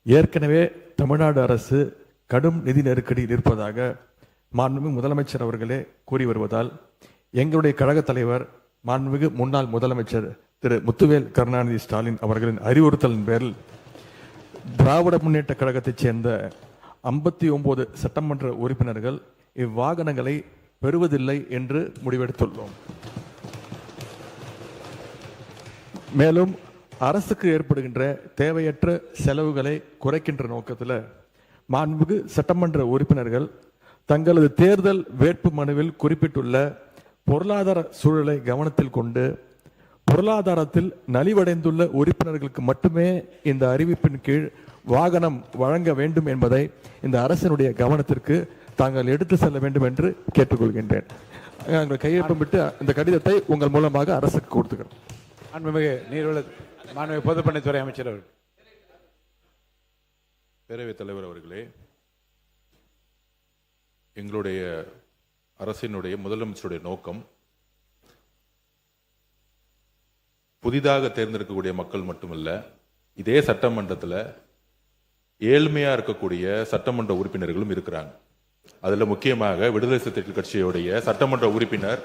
ஏற்கனவே தமிழ்நாடு அரசு கடும் நிதி நெருக்கடியில் இருப்பதாக மாண்புமிகு முதலமைச்சர் அவர்களே கூறி வருவதால் எங்களுடைய கழக தலைவர் மாண்புமிகு முன்னாள் முதலமைச்சர் திரு முத்துவேல் கருணாநிதி ஸ்டாலின் அவர்களின் அறிவுறுத்தலின் பேரில் திராவிட முன்னேற்ற கழகத்தைச் சேர்ந்த 59 சட்டமன்ற உறுப்பினர்கள் இவ்வாகனங்களை பெறுவதில்லை என்று முடிவெடுத்துள்ளோம். மேலும் அரசுக்கு ஏற்படுகின்ற தேவையற்ற செலவுகளை குறைக்கின்ற நோக்கத்தில் மாண்புமிகு சட்டமன்ற உறுப்பினர்கள் தங்களது தேர்தல் வேட்பு மனுவில் குறிப்பிட்டுள்ள பொருளாதார சூழலை கவனத்தில் கொண்டு பொருளாதாரத்தில் நலிவடைந்துள்ள உறுப்பினர்களுக்கு மட்டுமே இந்த அறிவிப்பின் கீழ் வாகனம் வழங்க வேண்டும் என்பதை இந்த அரசினுடைய கவனத்திற்கு தாங்கள் எடுத்து செல்ல வேண்டும் என்று கேட்டுக்கொள்கின்றேன். கையொப்பமிட்டு இந்த கடிதத்தை உங்கள் மூலமாக அரசுக்கு கொடுத்துக்கிறோம். மாண்புமிகு நீர்வள மாண்புமிகு பொதுப்பணித்துறை அமைச்சர் அவர்கள். பேரவைத் தலைவர் அவர்களே, எங்களுடைய அரசினுடைய முதலமைச்சருடைய நோக்கம் புதிதாக தேர்ந்தெடுக்கக்கூடிய மக்கள் மட்டுமல்ல, இதே சட்டமன்றத்தில் ஏழ்மையா இருக்கக்கூடிய சட்டமன்ற உறுப்பினர்களும் இருக்கிறாங்க. அதுல முக்கியமாக விடுதலை சிறுத்தைகள் கட்சியுடைய சட்டமன்ற உறுப்பினர்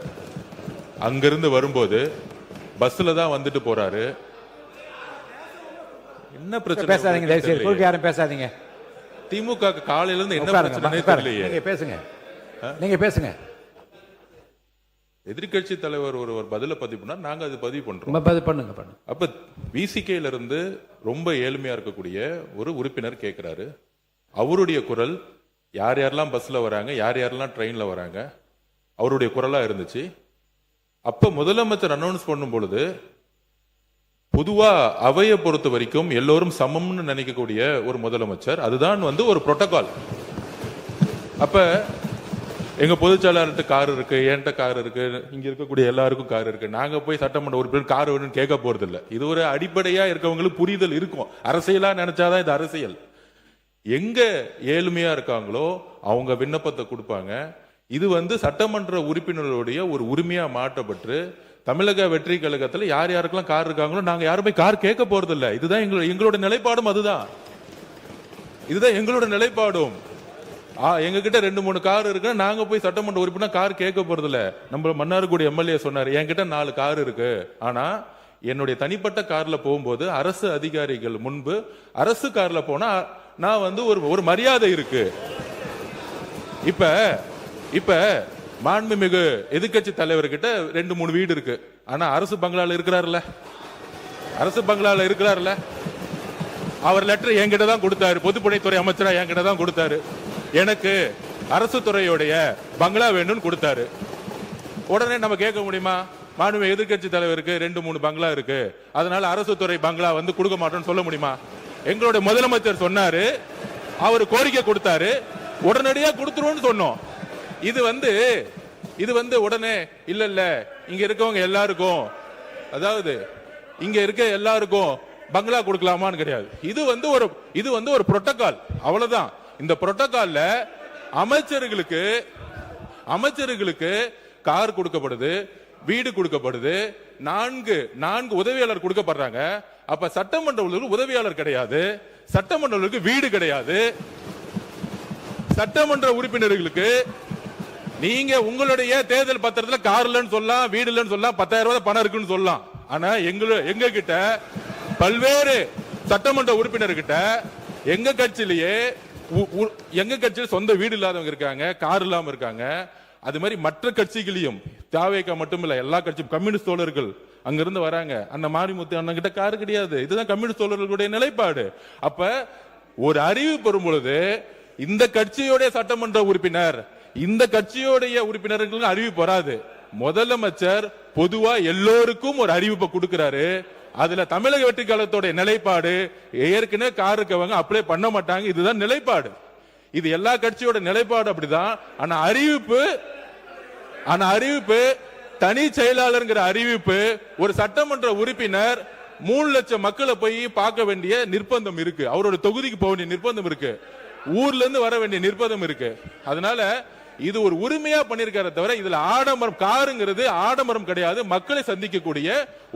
அங்கிருந்து வரும்போது பஸ்ல தான் வந்துட்டு போறாரு. என்ன பிரச்சனை? பேசாதீங்க, யாரும் பேசாதீங்க. திமுக காலையில இருந்து என்ன பிரச்சனை தெரியலையே. பேசுங்க, நீங்க பேசுங்க. எதிர்கட்சி தலைவர் ஒருவர் பதில பதிவு பண்ணா நாங்க அது பதிவு பண்றோம். பண்ணுங்க. அப்ப விசிகேல இருந்து ரொம்ப ஏழ்மையா இருக்கக்கூடிய ஒரு உறுப்பினர் கேட்கிறாரு. அவருடைய குரல் யார் யாரெல்லாம் பஸ்ல வராங்க, யார் யாரெல்லாம் ட்ரெயின்ல வராங்க, அவருடைய குரலா இருந்துச்சு. அப்ப முதலமைச்சர் அனௌன்ஸ் பண்ணும் பொழுது பொதுவா அவையை பொறுத்த வரைக்கும் எல்லோரும் சமம்னு நினைக்கக்கூடிய ஒரு முதலமைச்சர், அதுதான் ஒரு புரோட்டோகால். அப்ப எங்க பொதுச்செயலாளர்கிட்ட கார் இருக்கு, என்கிட்ட கார் இருக்கு, இங்க இருக்கக்கூடிய எல்லாருக்கும் கார் இருக்கு. நாங்க போய் சட்டமன்ற உறுப்பினர் கார் வேணும்னு கேட்க போறது இல்ல. இது ஒரு அடிப்படையா இருக்கவங்களுக்கு புரிதல் இருக்கும். அரசியலா நினைச்சாதான் இது அரசியல். எங்க ஏழ்மையா இருக்காங்களோ அவங்க விண்ணப்பத்தை கொடுப்பாங்க. இது சட்டமன்ற உறுப்பினர்களுடைய ஒரு உரிமையா மாற்றப்பட்டு தமிழக வெற்றி கழகத்தில் யார் யாருக்கெல்லாம் கார் இருக்காங்களோ நாங்க யாருமே கார் கேட்க போறது இல்ல. இதுதான் எங்களோட நிலைப்பாடும். இதுதான் எங்களோட நிலைப்பாடும். எங்க கிட்ட 2-3 கார் இருக்கு, நாங்க போய் சட்டமன்ற உறுப்பினர் கார் கேட்க போறது இல்ல. நம்ம மன்னார்குடி எம்எல்ஏ சொன்னாரு, என்கிட்ட 4 கார் இருக்கு, ஆனா என்னுடைய தனிப்பட்ட கார்ல போகும்போது அரசு அதிகாரிகள் முன்பு அரசு கார்ல போனா நான் ஒரு மரியாதை இருக்கு. இப்ப மாண்புமிகு எதிர்கட்சி தலைவர்கிட்ட 2-3 வீடு இருக்கு, ஆனா அரசு பங்களால இருக்கிறாருல்ல. அவர் லெட்டர் என்கிட்ட தான் கொடுத்தாரு, பொதுப்பணித்துறை அமைச்சரா என்கிட்ட தான் கொடுத்தாரு. எனக்கு அரசு துறையுடைய பங்களா வேணும்னு கொடுத்தாரு. உடனே நம்ம கேட்க முடியுமா? மாண்புமிகு எதிர்கட்சி தலைவருக்கு 2-3 பங்களா இருக்கு, அதனால அரசு துறை பங்களா கொடுக்க மாட்டோம்னு சொல்ல முடியுமா? எங்களுடைய முதலமைச்சர் சொன்னாரு, அவர் கோரிக்கை கொடுத்தாரு, உடனடியா கொடுத்துருவோம்னு சொன்னோம். இது உடனே இல்ல இங்க இருக்கவங்க எல்லாருக்கும், அதாவது இங்க இருக்க எல்லாருக்கும் பங்களா கொடுக்கலாமான்னு கிடையாது. இது ஒரு புரோட்டோகால், அவ்வளவுதான். இந்த புரோட்டோகால்ல அமைச்சர்களுக்கு கார் கொடுக்கப்படுது, வீடு கொடுக்கப்படுது, 4 உதவியாளர் கொடுக்கப்படுறாங்க. அப்ப சட்டமன்ற உதவியாளர் கிடையாது, சட்டமன்ற வீடு கிடையாது. சட்டமன்ற உறுப்பினர்களுக்கு நீங்க உங்களுடைய தேர்தல் பத்திரத்தில் கார் இல்லைன்னு சொல்லலாம், வீடு இல்லைன்னு சொல்லலாம், 10,000 ரூபாய் பணம் இருக்குன்னு சொல்லலாம். ஆனா எங்க கிட்ட பல்வேறு சட்டமன்ற உறுப்பினர்கிட்ட எங்க கட்சியில சொந்த வீடு இல்லாதவங்க இருக்காங்க, கார் இல்லாம இருக்காங்க. அது மாதிரி மற்ற கட்சிகளையும், தாவேகா மட்டுமில்ல, எல்லா கட்சியும் கம்யூனிஸ்ட் தோழர்கள் அங்கிருந்து வராங்க. அந்த மாரிமுத்து அண்ணன் கிட்ட கார் கிடையாது. இதுதான் கம்யூனிஸ்ட் தோழர்களுடைய நிலைப்பாடு. அப்ப ஒரு அறிவிப்பு வரும் பொழுது இந்த கட்சியுடைய சட்டமன்ற உறுப்பினர், இந்த கட்சியுடைய உறுப்பினர்களுக்கு அறிவிப்பு வராது. முதலமைச்சர் பொதுவா எல்லோருக்கும் ஒரு அறிவிப்பை கொடுக்கிறாரு. அதுல தமிழக வெற்றி கழகத்தோட நிலைப்பாடு, ஏற்கனவே கார் இருக்கவங்க அப்ளை பண்ண மாட்டாங்க, இதுதான் நிலைப்பாடு. இது எல்லா கட்சியோட நிலைப்பாடு அப்படிதான். ஆனா அறிவிப்பு தனி செயலாளர் அறிவிப்பு, ஒரு சட்டமன்ற உறுப்பினர் 3 லட்சம் மக்களை போய் பார்க்க வேண்டிய நிர்பந்தம் இருக்கு, அவரோட தொகுதிக்கு போக வேண்டிய நிர்பந்தம் இருக்கு, ஊர்ல இருந்து வர வேண்டிய நிர்பந்தம் இருக்கு. அதனால இது ஒரு உரிமையா பண்ணிருக்கார தவிர இதுல ஆடம்பரம், காருங்கிறது ஆடம்பரம் கிடையாது, மக்களை சந்திக்கக்கூடிய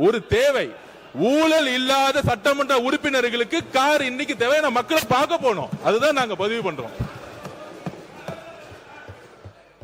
ஒரு தேவை. ஊழல் இல்லாத சட்டமன்ற உறுப்பினர்களுக்கு கார் இன்னைக்கு தேவையான மக்களை பார்க்க போனோம். அதுதான் நாங்க பதிவு பண்றோம்.